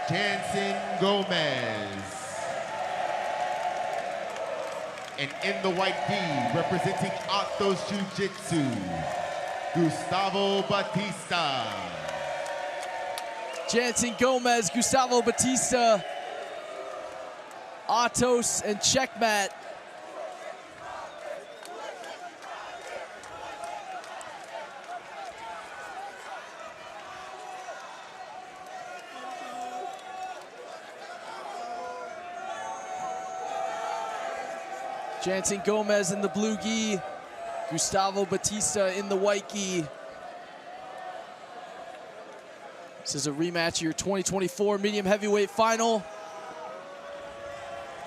Jansen Gomes. And in the white gi, representing Atos Jiu-Jitsu, Gustavo Batista. Jansen Gomes, Gustavo Batista, Atos, and checkmat. Jansen Gomes in the blue gi, Gustavo Batista in the white gi. This is a rematch of your 2024 medium heavyweight final.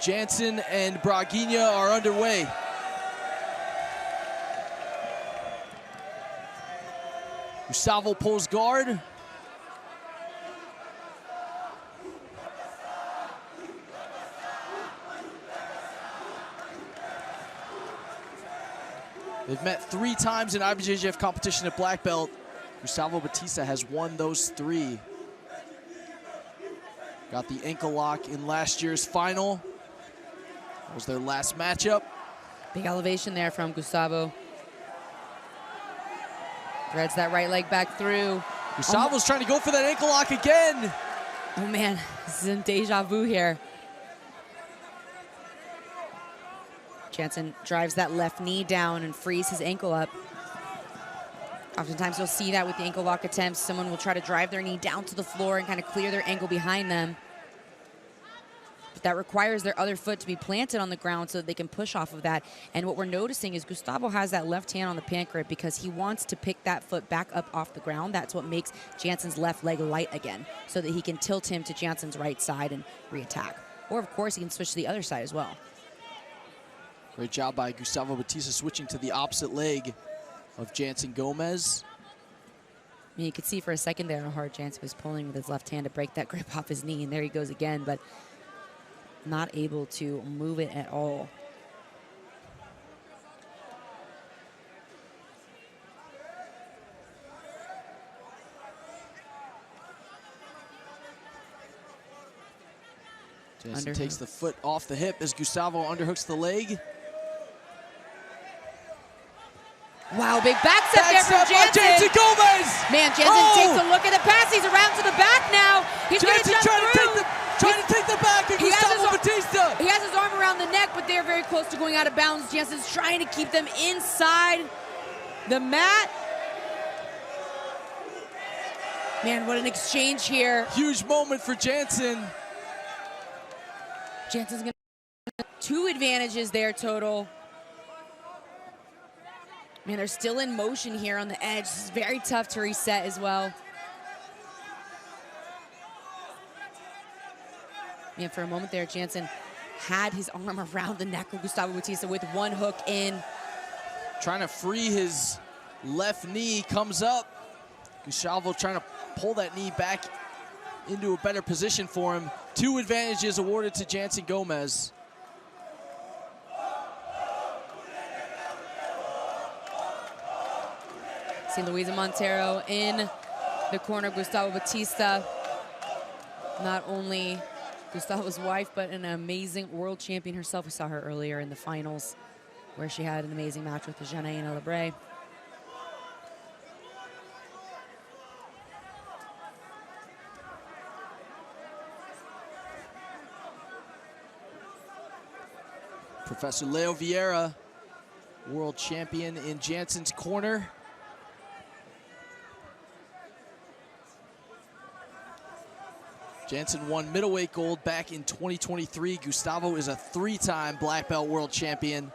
Jansen and Braguinha are underway. Gustavo pulls guard. They've met 3 times in IBJJF competition at black belt. Gustavo Batista has won those 3. Got the ankle lock in last year's final. That was their last matchup. Big elevation there from Gustavo. Threads that right leg back through. Gustavo's trying to go for that ankle lock again. Oh man, this is in deja vu here. Jansen drives that left knee down and frees his ankle up. Oftentimes you'll see that with the ankle lock attempts. Someone will try to drive their knee down to the floor and kind of clear their ankle behind them. But that requires their other foot to be planted on the ground so that they can push off of that. And what we're noticing is Gustavo has that left hand on the pant grip because he wants to pick that foot back up off the ground. That's what makes Jansen's left leg light again, so that he can tilt him to Jansen's right side and re-attack. Or of course he can switch to the other side as well. Great job by Gustavo Batista switching to the opposite leg of Jansen Gomes. I mean, you could see for a second there how hard Jansen was pulling with his left hand to break that grip off his knee, and there he goes again, but not able to move it at all. Jansen takes the foot off the hip as Gustavo underhooks the leg. Wow, big back step there from Jansen. Jansen Gomes! Man, Jansen takes a look at the pass. He's around to the back now. He's going to jump through. Trying to take the back of Gustavo Batista. He has his arm around the neck, but they're very close to going out of bounds. Jansen's trying to keep them inside the mat. Man, what an exchange here. Huge moment for Jansen. Jansen's going to have 2 advantages there total. Man, they're still in motion here on the edge. This is very tough to reset as well. Man, for a moment there, Jansen had his arm around the neck of Gustavo Batista with one hook in. Trying to free his left knee, comes up. Gustavo trying to pull that knee back into a better position for him. 2 advantages awarded to Jansen Gomes. See Luisa Montero in the corner, Gustavo Batista. Not only Gustavo's wife, but an amazing world champion herself. We saw her earlier in the finals where she had an amazing match with Jansen Lebre. Professor Leo Vieira, world champion in Jansen's corner. Jansen won middleweight gold back in 2023. Gustavo is a 3-time black belt world champion.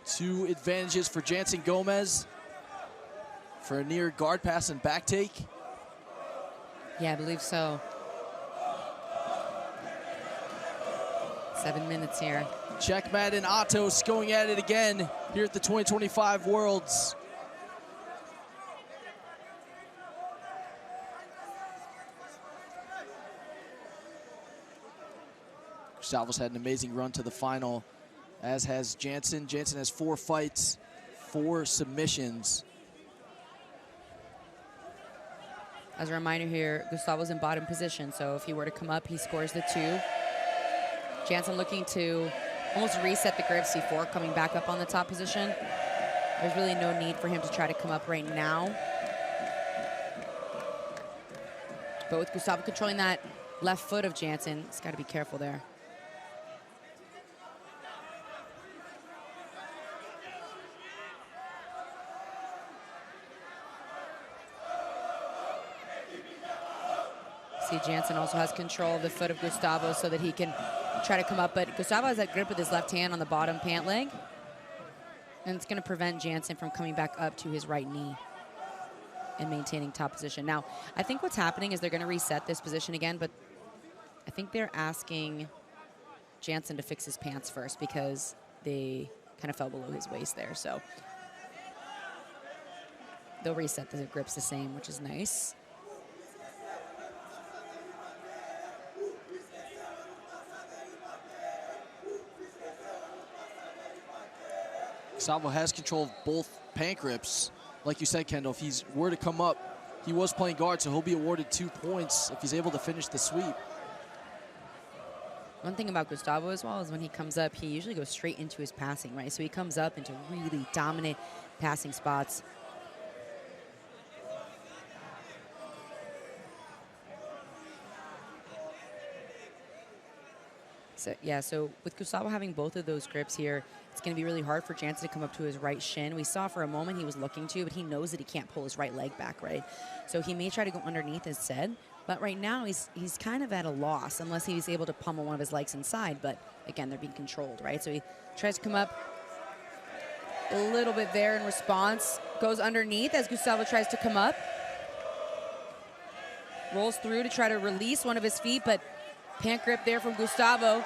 Two advantages for Jansen Gomes for a near guard pass and back take. Yeah, I believe so. 7 minutes here. Checkmat and Atos going at it again here at the 2025 Worlds. Gustavo's had an amazing run to the final, as has Jansen. Jansen has 4 fights, 4 submissions. As a reminder here, Gustavo's in bottom position, so if he were to come up, he scores the 2. Jansen looking to almost reset the grips before coming back up on the top position. There's really no need for him to try to come up right now. But with Gustavo controlling that left foot of Jansen, he's got to be careful there. See, Jansen also has control of the foot of Gustavo so that he can try to come up, but Gustavo has that grip with his left hand on the bottom pant leg, and it's going to prevent Jansen from coming back up to his right knee and maintaining top position. Now, I think what's happening is they're going to reset this position again, but I think they're asking Jansen to fix his pants first because they kind of fell below his waist there, so they'll reset the grips the same, which is nice. Gustavo has control of both pant grips. Like you said, Kendall, if he were to come up, he was playing guard, so he'll be awarded 2 points if he's able to finish the sweep. One thing about Gustavo as well is when he comes up, he usually goes straight into his passing, right? So he comes up into really dominant passing spots. So, yeah, so with Gustavo having both of those grips here, it's going to be really hard for Jansen to come up to his right shin. We saw for a moment he was looking to, but he knows that he can't pull his right leg back, right? So he may try to go underneath instead, but right now he's kind of at a loss unless he's able to pummel one of his legs inside, but again, they're being controlled, right? So he tries to come up a little bit there in response, goes underneath as Gustavo tries to come up, rolls through to try to release one of his feet, but pant grip there from Gustavo.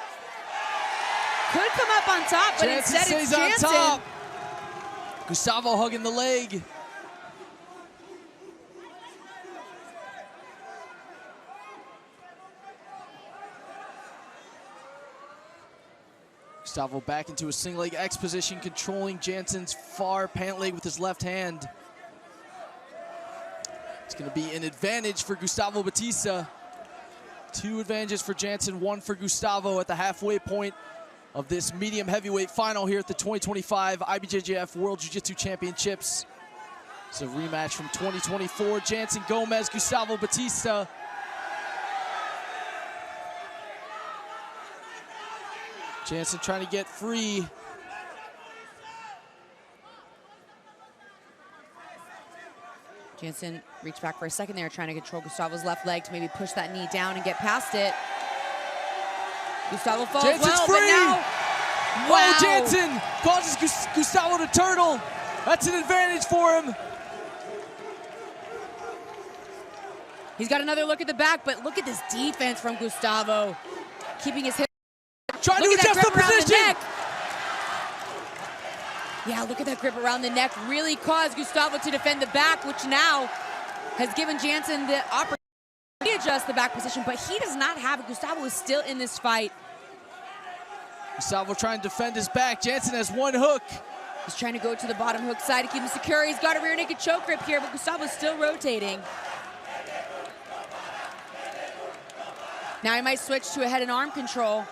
Could come up on top, but Jansen instead it's stays on Jansen. top. Gustavo hugging the leg. Gustavo back into a single leg X position, controlling Jansen's far pant leg with his left hand. It's going to be an advantage for Gustavo Batista. 2 advantages for Jansen, 1 for Gustavo at the halfway point of this medium heavyweight final here at the 2025 IBJJF World Jiu-Jitsu Championships. It's a rematch from 2024. Jansen, Gomes, Gustavo Batista. Jansen trying to get free. Jansen reached back for a second there, trying to control Gustavo's left leg to maybe push that knee down and get past it. Gustavo falls Jansen's well, free. but now, wow. Oh, Jansen causes Gustavo to turtle. That's an advantage for him. He's got another look at the back, but look at this defense from Gustavo. Keeping his hip. Trying to adjust the position. Yeah, look at that grip around the neck. Really caused Gustavo to defend the back, which now has given Jansen the opportunity to adjust the back position, but he does not have it. Gustavo is still in this fight. Gustavo trying to defend his back. Jansen has 1 hook. He's trying to go to the bottom hook side to keep him secure. He's got a rear naked choke grip here, but Gustavo's still rotating. Now he might switch to a head and arm control.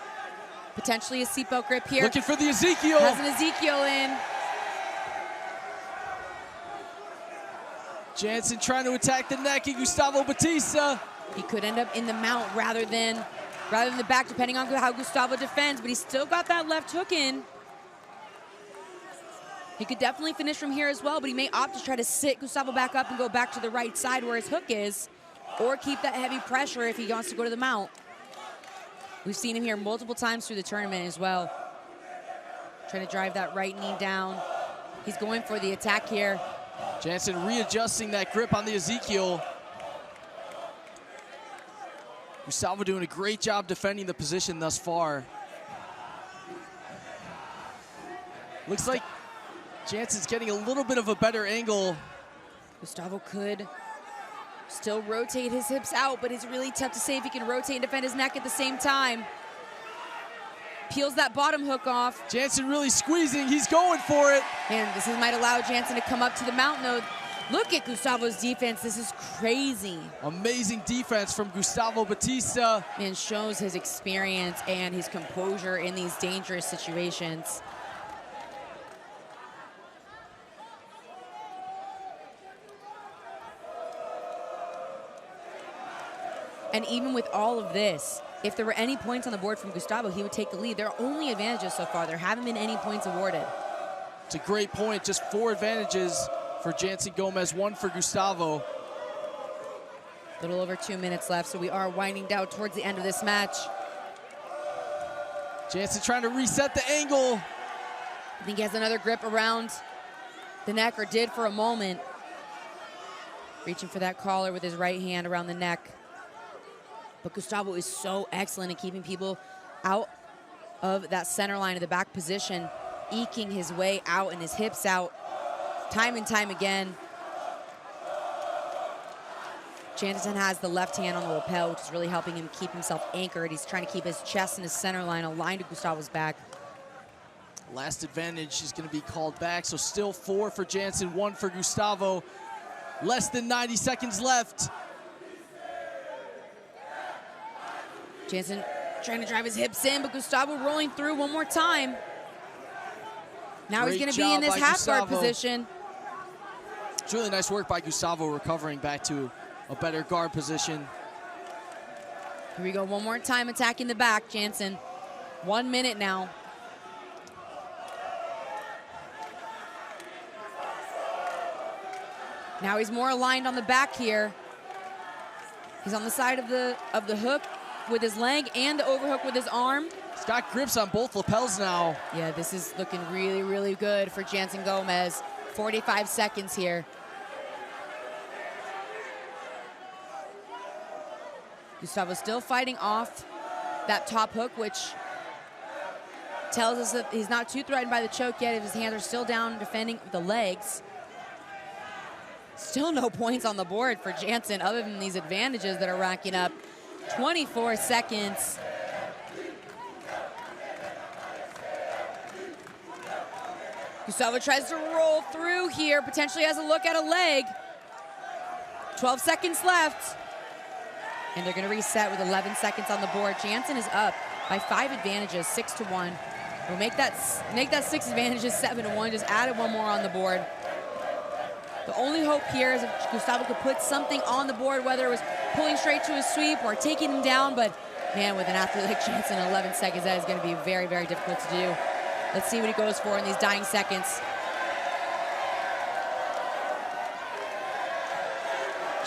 Potentially a seatbelt grip here. Looking for the Ezekiel. Has an Ezekiel in. Jansen trying to attack the neck of Gustavo Batista. He could end up in the mount rather than the back, depending on how Gustavo defends, but he's still got that left hook in. He could definitely finish from here as well, but he may opt to try to sit Gustavo back up and go back to the right side where his hook is, or keep that heavy pressure if he wants to go to the mount. We've seen him here multiple times through the tournament as well. Trying to drive that right knee down. He's going for the attack here. Jansen readjusting that grip on the Ezekiel. Gustavo doing a great job defending the position thus far. Looks like Jansen's getting a little bit of a better angle. Gustavo could still rotate his hips out, but it's really tough to say if he can rotate and defend his neck at the same time. peels that bottom hook off. Jansen really squeezing. He's going for it. And this might allow Jansen to come up to the mount. No, look at Gustavo's defense. This is crazy. Amazing defense from Gustavo Batista. And shows his experience and his composure in these dangerous situations. And even with all of this, if there were any points on the board from Gustavo, he would take the lead. There are only advantages so far. There haven't been any points awarded. It's a great point. Just 4 advantages for Jansen Gomes, 1 for Gustavo. A little over 2 minutes left, so we are winding down towards the end of this match. Jansen trying to reset the angle. I think he has another grip around the neck, or did for a moment. Reaching for that collar with his right hand around the neck. But Gustavo is so excellent at keeping people out of that center line of the back position, eking his way out and his hips out time and time again. Jansen has the left hand on the lapel, which is really helping him keep himself anchored. He's trying to keep his chest and his center line aligned to Gustavo's back. Last advantage is going to be called back, so still 4 for Jansen, 1 for Gustavo. Less than 90 seconds left. Jansen trying to drive his hips in, but Gustavo rolling through one more time. Now he's going to be in this half guard position. It's really nice work by Gustavo recovering back to a better guard position. Here we go, one more time attacking the back, Jansen. 1 minute now. Now he's more aligned on the back here. He's on the side of the hook with his leg and the overhook with his arm. He's got grips on both lapels now. Yeah, this is looking really, really good for Jansen Gomes. 45 seconds here. Gustavo still fighting off that top hook, which tells us that he's not too threatened by the choke yet. If his hands are still down defending the legs. Still no points on the board for Jansen other than these advantages that are racking up. 24 seconds. Gustavo tries to roll through here, potentially has a look at a leg. 12 seconds left. And they're gonna reset with 11 seconds on the board. Jansen is up by 5 advantages, 6-1. We'll make that 6 advantages 7-1, just added 1 more on the board. The only hope here is if Gustavo could put something on the board, whether it was pulling straight to his sweep or taking him down, but man, with an athlete like Jansen in 11 seconds, that is gonna be very, very difficult to do. Let's see what he goes for in these dying seconds.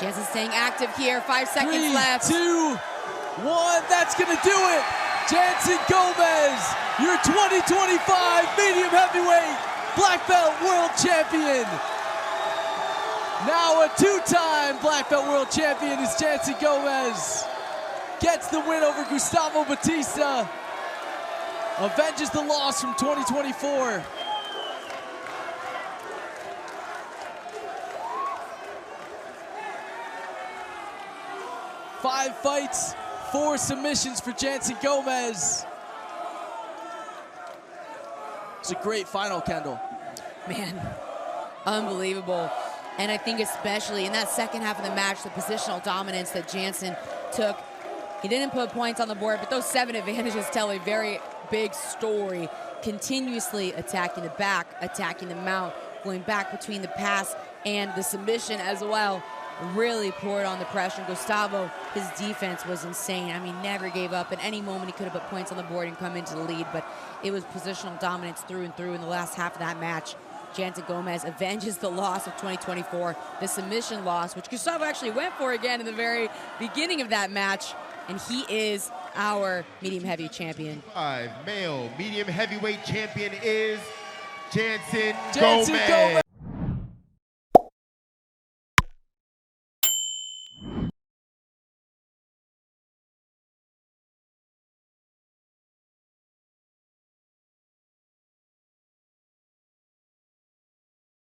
Jansen staying active here, 5 seconds left. 3, 2, 1, that's gonna do it. Jansen Gomes, your 2025 medium heavyweight black belt world champion. Now a 2-time black belt world champion is Jansen Gomes. Gets the win over Gustavo Batista. Avenges the loss from 2024. Five fights, 4 submissions for Jansen Gomes. It's a great final, Kendall. Man, unbelievable. And I think especially in that second half of the match, the positional dominance that Jansen took. He didn't put points on the board, but those 7 advantages tell a very big story. Continuously attacking the back, attacking the mount, going back between the pass and the submission as well. Really poured on the pressure. Gustavo, his defense was insane. I mean, never gave up. At any moment, he could have put points on the board and come into the lead, but it was positional dominance through and through in the last half of that match. Jansen Gomes avenges the loss of 2024, the submission loss, which Gustavo actually went for again in the very beginning of that match, and he is our medium heavy champion. 5 male medium heavyweight champion is Jansen Jansen Gomes.